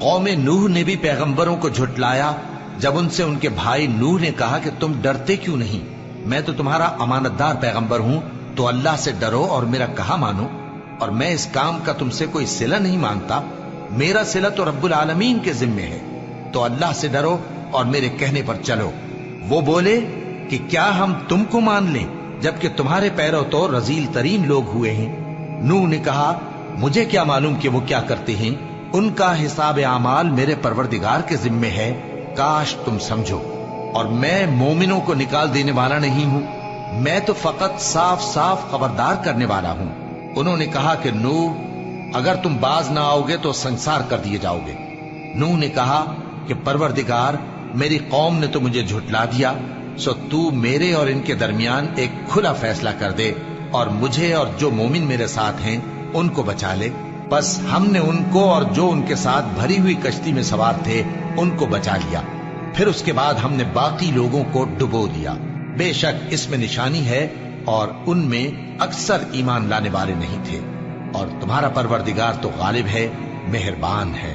कौम नूह ने भी पैगंबरों को झुटलाया जब उनसे उनके भाई नूह ने कहा कि तुम डरते क्यों नहीं, मैं तो तुम्हारा अमानतदार पैगंबर हूं, तो अल्लाह से डरो और मेरा कहा मानो, और मैं इस काम का तुमसे कोई सिला नहीं मांगता, मेरा सिला तो रब्बुल आलमीन के जिम्मे है, तो अल्लाह से डरो और मेरे कहने पर चलो। वो बोले कि क्या हम तुमको मान लें जबकि तुम्हारे पैरों तो रजील तरीन लोग हुए हैं। नूह ने कहा, मुझे क्या मालूम कि वो क्या करते हैं, उनका हिसाब आमाल मेरे परवरदिगार के जिम्मे है, काश तुम समझो। और मैं मोमिनों को निकाल देने वाला नहीं हूं, मैं तो फकत साफ साफ खबरदार करने वाला हूं। उन्होंने कहा कि नूह, अगर तुम बाज ना आओगे तो संसार कर दिए जाओगे। नूह ने कहा कि परवरदिगार, मेरी कौम ने तो मुझे झुटला दिया, सो तू मेरे और इनके दरमियान एक खुला फैसला कर दे और मुझे और जो मोमिन मेरे साथ हैं उनको बचा ले। बस हमने उनको और जो उनके साथ भरी हुई कश्ती में सवार थे उनको बचा लिया, फिर उसके बाद हमने बाकी लोगों को डुबो दिया। बेशक इसमें निशानी है और उनमें अक्सर ईमान लाने वाले नहीं थे, और तुम्हारा परवरदिगार तो गालिब है, मेहरबान है।